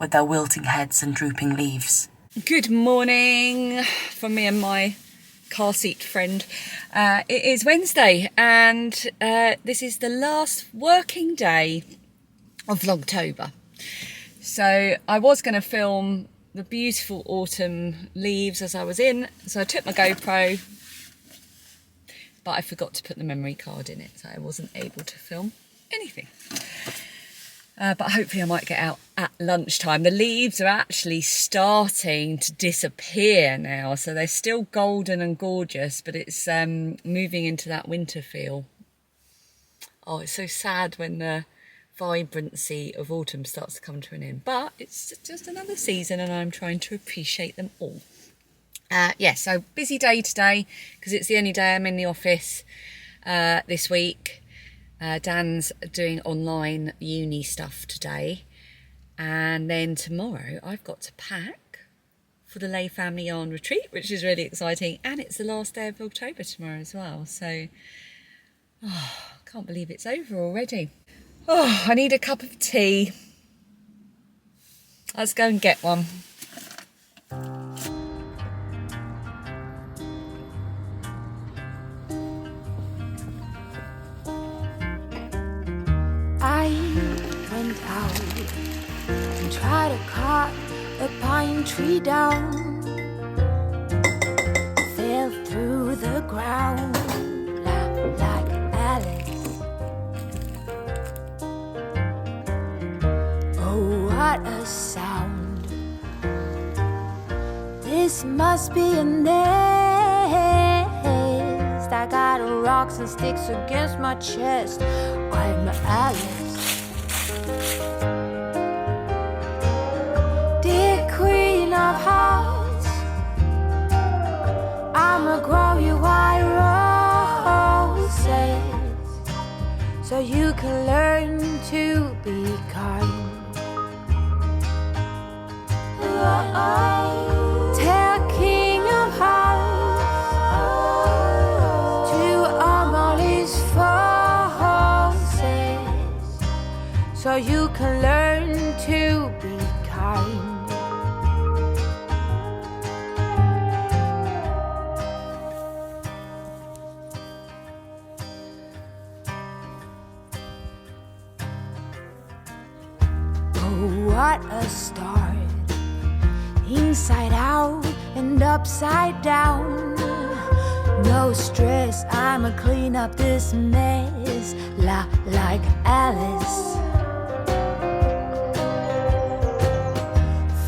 with their wilting heads and drooping leaves. Good morning from me and my car seat friend. It is Wednesday and this is the last working day of Vlogtober. So I was going to film the beautiful autumn leaves as I was in, so I took my GoPro, but I forgot to put the memory card in it, so I wasn't able to film anything. But hopefully I might get out at lunchtime. The leaves are actually starting to disappear now, so they're still golden and gorgeous, but it's moving into that winter feel. Oh, it's so sad when the vibrancy of autumn starts to come to an end, but it's just another season and I'm trying to appreciate them all. So busy day today because it's the only day I'm in the office this week. Dan's doing online uni stuff today, and then tomorrow I've got to pack for the Lay Family Yarn Retreat, which is really exciting, and it's the last day of October tomorrow as well, so I can't believe it's over already. I need a cup of tea. Let's go and get one. I went out and tried to cut a pine tree down. Fell through the ground like Alice. Oh, what a sound. This must be a nest. I got rocks and sticks against my chest. I'm Alice. Dear Queen of Hearts, I'ma grow you white roses so you can learn to be kind. Tell King of Hearts to arm all his forces so you can learn to be kind. Oh, what a start. Inside out and upside down. No stress, I'ma clean up this mess like Alice.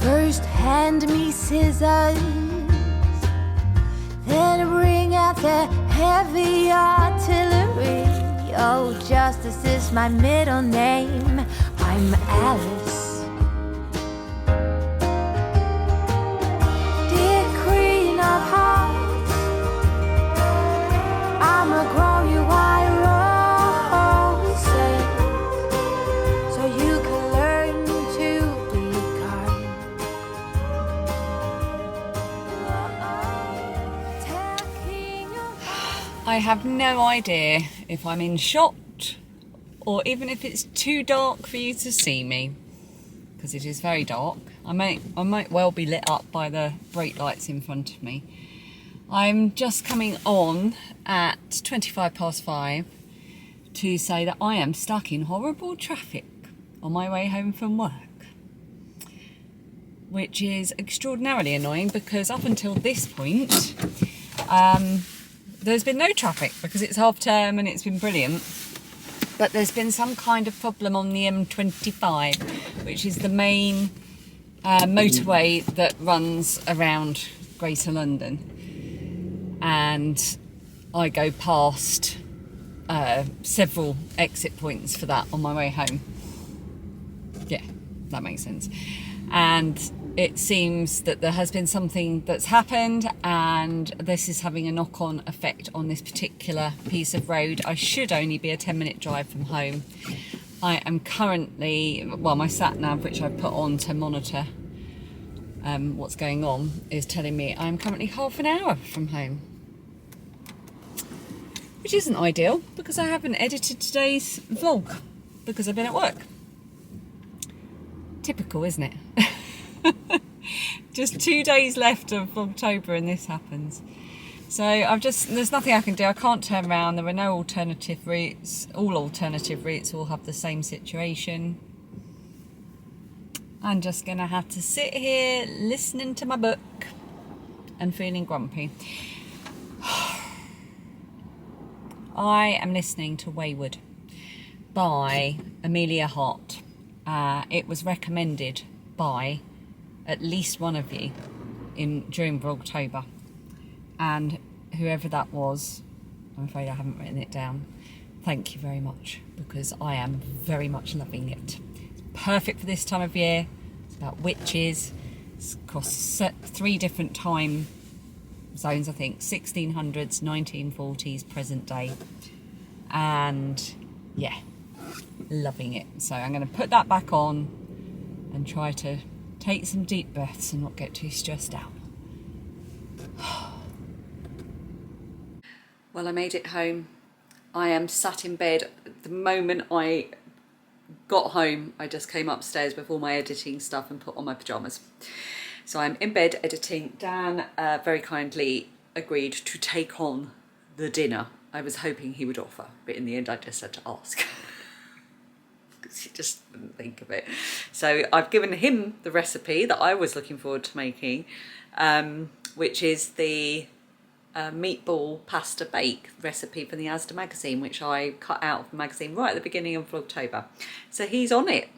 First hand me scissors, then bring out the heavy artillery. Oh, justice is my middle name. I'm Alice. I have no idea if I'm in shot or even if it's too dark for you to see me, because it is very dark. I might well be lit up by the brake lights in front of me. I'm just coming on at 5:25 to say that I am stuck in horrible traffic on my way home from work, which is extraordinarily annoying because up until this point there's been no traffic because it's half term and it's been brilliant, but there's been some kind of problem on the M25, which is the main motorway that runs around Greater London, and I go past several exit points for that on my way home. Yeah, that makes sense. And it seems that there has been something that's happened and this is having a knock-on effect on this particular piece of road. I should only be a 10-minute drive from home. I am currently, well, my sat nav, which I put on to monitor what's going on, is telling me I'm currently half an hour from home, which isn't ideal because I haven't edited today's vlog because I've been at work. Typical, isn't it? Just 2 days left of Vlogtober and this happens. So there's nothing I can do. I can't turn around. There are no alternative routes. All alternative routes all have the same situation. I'm just going to have to sit here listening to my book and feeling grumpy. I am listening to Wayward by Amelia Hart. It was recommended by at least one of you during Vlogtober, and whoever that was, I'm afraid I haven't written it down. Thank you very much, because I am very much loving it. It's perfect for this time of year. It's about witches. It's across 3 different time zones, I think, 1600s, 1940s, present day, and yeah, loving it. So I'm going to put that back on and try to take some deep breaths and not get too stressed out. Well, I made it home. I am sat in bed. The moment I got home, I just came upstairs with all my editing stuff and put on my pyjamas. So I'm in bed editing. Dan very kindly agreed to take on the dinner. I was hoping he would offer, but in the end I just had to ask. Because he just wouldn't think of it. So I've given him the recipe that I was looking forward to making, which is the meatball pasta bake recipe from the Asda magazine, which I cut out of the magazine right at the beginning of Vlogtober. So he's on it.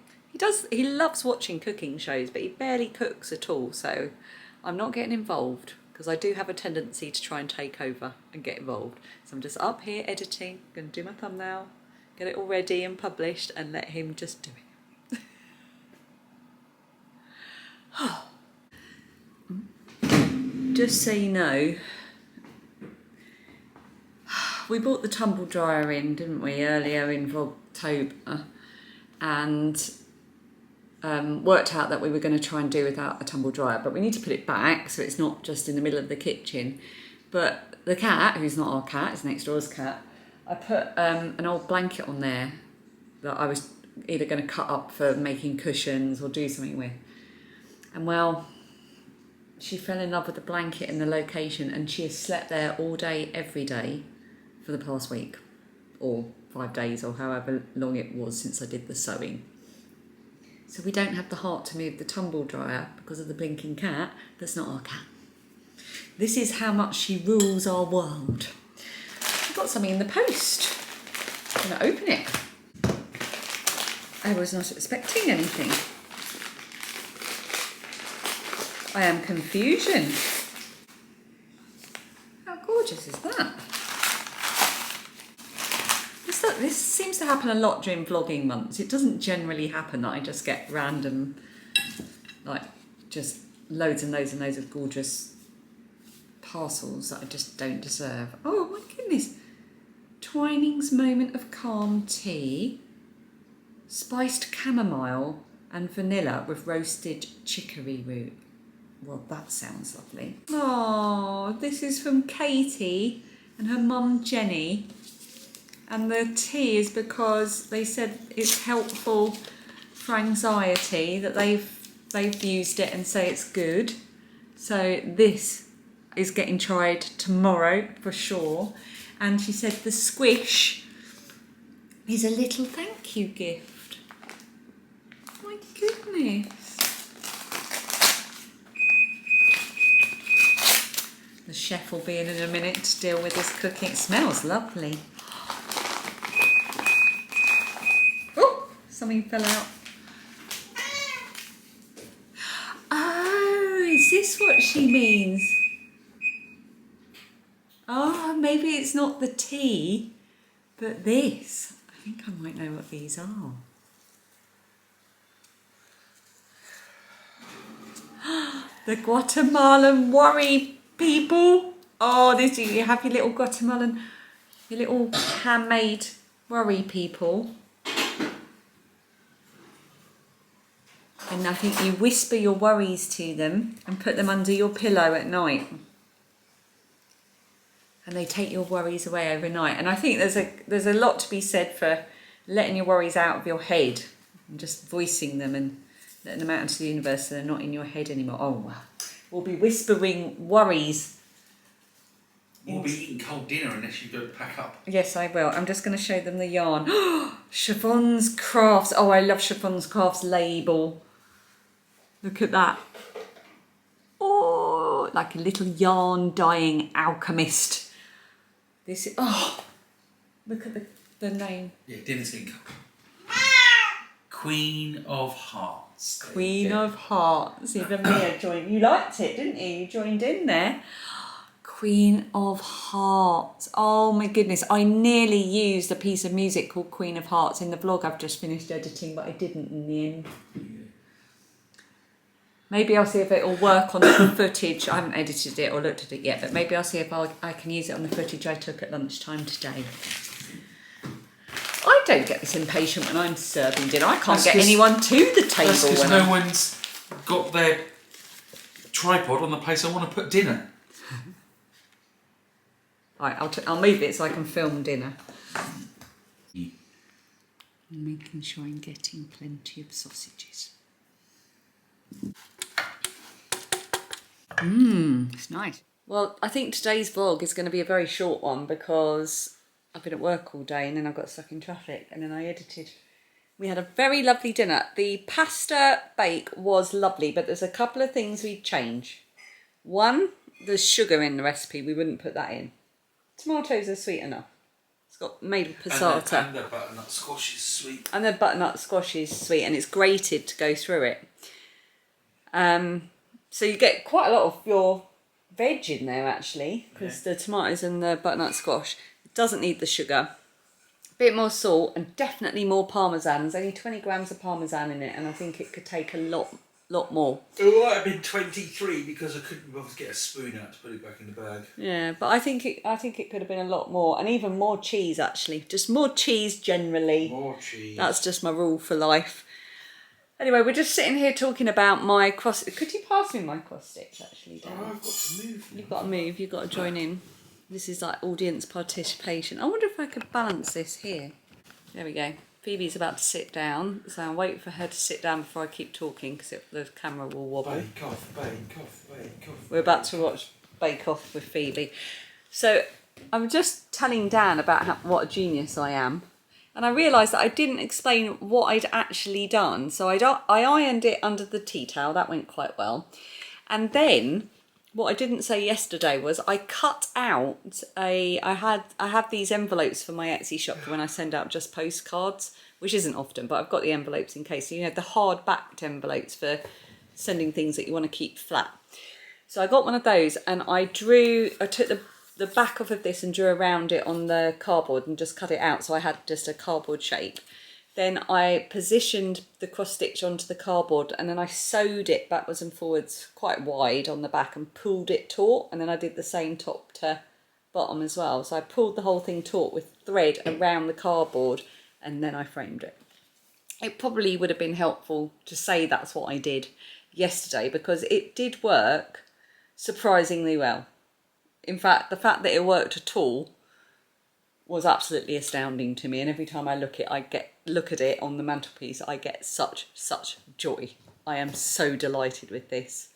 He loves watching cooking shows, but he barely cooks at all. So I'm not getting involved, because I do have a tendency to try and take over and get involved. So I'm just up here editing, going to do my thumbnail, get it all ready and published, and let him just do it. Just so you know, we bought the tumble dryer in, didn't we, earlier in Vlogtober, and worked out that we were going to try and do without a tumble dryer, but we need to put it back so it's not just in the middle of the kitchen. But the cat, who's not our cat, it's next door's cat, I put an old blanket on there that I was either going to cut up for making cushions or do something with. And well, she fell in love with the blanket and the location, and she has slept there all day, every day for the past week, or 5 days, or however long it was since I did the sewing. So we don't have the heart to move the tumble dryer because of the blinking cat. That's not our cat. This is how much she rules our world. I've got something in the post. I'm going to open it. I was not expecting anything. I am confusion. How gorgeous is that? This seems to happen a lot during vlogging months. It doesn't generally happen that I just get random, like, just loads and loads and loads of gorgeous parcels that I just don't deserve. Oh my goodness. Twining's Moment of Calm tea, spiced chamomile and vanilla with roasted chicory root. Well, that sounds lovely. Oh, this is from Katie and her mum Jenny. And the tea is because they said it's helpful for anxiety, that they've used it and say it's good. So this is getting tried tomorrow for sure. And she said the squish is a little thank you gift. My goodness. The chef will be in a minute to deal with this cooking. It smells lovely. Oh, something fell out. Oh, is this what she means? Oh, maybe it's not the tea, but this. I think I might know what these are. The Guatemalan worry people. Oh, this, you have your little Guatemalan, your little handmade worry people. And I think you whisper your worries to them and put them under your pillow at night. And they take your worries away overnight. And I think there's a lot to be said for letting your worries out of your head and just voicing them and letting them out into the universe so they're not in your head anymore. Oh, wow. We'll be whispering worries. We'll be eating cold dinner unless you don't pack up. Yes, I will. I'm just going to show them the yarn. Siobhan's Crafts. Oh, I love Siobhan's Crafts label. Look at that. Oh, like a little yarn dyeing alchemist. This is, oh, look at the name. Yeah, dinner's getting cold. Queen of Hearts. Queen of Hearts. Even Mia joined. You liked it, didn't you? You joined in there. Queen of Hearts. Oh my goodness. I nearly used a piece of music called Queen of Hearts in the vlog I've just finished editing, but I didn't in the end. Maybe I'll see if it'll work on the footage. I haven't edited it or looked at it yet, but maybe I'll see if I can use it on the footage I took at lunchtime today. I don't get this impatient when I'm serving dinner. I can't get anyone to the table. That's because no one's got their tripod on the place I want to put dinner. Right, I'll move it so I can film dinner. I'm making sure I'm getting plenty of sausages. It's nice. Well, I think today's vlog is going to be a very short one because I've been at work all day and then I got stuck in traffic and then I edited. We had a very lovely dinner. The pasta bake was lovely, but there's a couple of things we'd change. One, there's sugar in the recipe. We wouldn't put that in. Tomatoes are sweet enough. It's got maple passata. And the butternut squash is sweet. And the butternut squash is sweet and it's grated to go through it. So you get quite a lot of your veg in there actually, because the tomatoes and the butternut squash. It doesn't need the sugar. A bit more salt and definitely more parmesan. There's only 20 grams of parmesan in it and I think it could take a lot more. It might have been 23 because I couldn't bother to get a spoon out to put it back in the bag. Yeah, but I think it could have been a lot more, and even more cheese actually. Just more cheese generally. More cheese. That's just my rule for life. Anyway, we're just sitting here talking about my cross. Could you pass me my cross stitch actually, Dan? Oh, I've got to move. You've got to move. You've got to join in. This is like audience participation. I wonder if I could balance this here. There we go. Phoebe's about to sit down, so I'll wait for her to sit down before I keep talking because the camera will wobble. Bake off, bake off, bake off. We're about to watch Bake Off with Phoebe. So I'm just telling Dan about what a genius I am. And I realised that I didn't explain what I'd actually done. So I ironed it under the tea towel. That went quite well. And then what I didn't say yesterday was I cut out I have these envelopes for my Etsy shop for when I send out just postcards, which isn't often, but I've got the envelopes in case. You know, the hard backed envelopes for sending things that you want to keep flat. So I got one of those and I took the back off of this and drew around it on the cardboard and just cut it out so I had just a cardboard shape. Then I positioned the cross stitch onto the cardboard and then I sewed it backwards and forwards quite wide on the back and pulled it taut, and then I did the same top to bottom as well. So I pulled the whole thing taut with thread around the cardboard and then I framed it. It probably would have been helpful to say that's what I did yesterday because it did work surprisingly well. In fact, the fact that it worked at all was absolutely astounding to me, and every time I look at it on the mantelpiece, I get such joy. I am so delighted with this.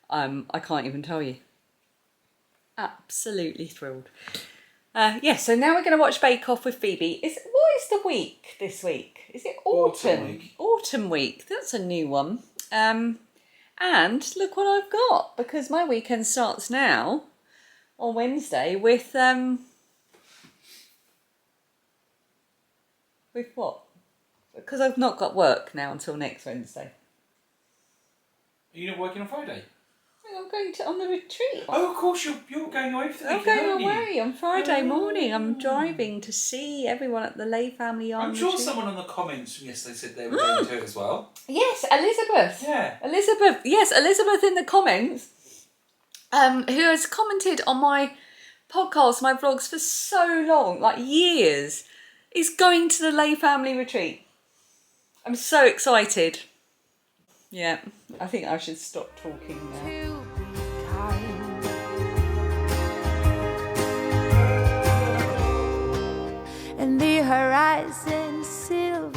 I can't even tell you. Absolutely thrilled. So now we're going to watch Bake Off with Phoebe. What is the week this week? Is it autumn? Week. Autumn week. That's a new one. And look what I've got, because my weekend starts now on Wednesday with what? Because I've not got work now until next Wednesday. Are you not working on Friday? I'm going on the retreat. Oh, of course, you're going away for the I'm weekend, going aren't you? away on Friday morning. I'm driving to see everyone at the Lay Family Yarn I'm sure retreat. someone on the comments from yesterday said they were going to it as well. Yes, Elizabeth. Yeah. Elizabeth in the comments, who has commented on my podcast, my vlogs for so long, like years, is going to the Lay Family retreat. I'm so excited. Yeah, I think I should stop talking now. To be kind. And the horizon silver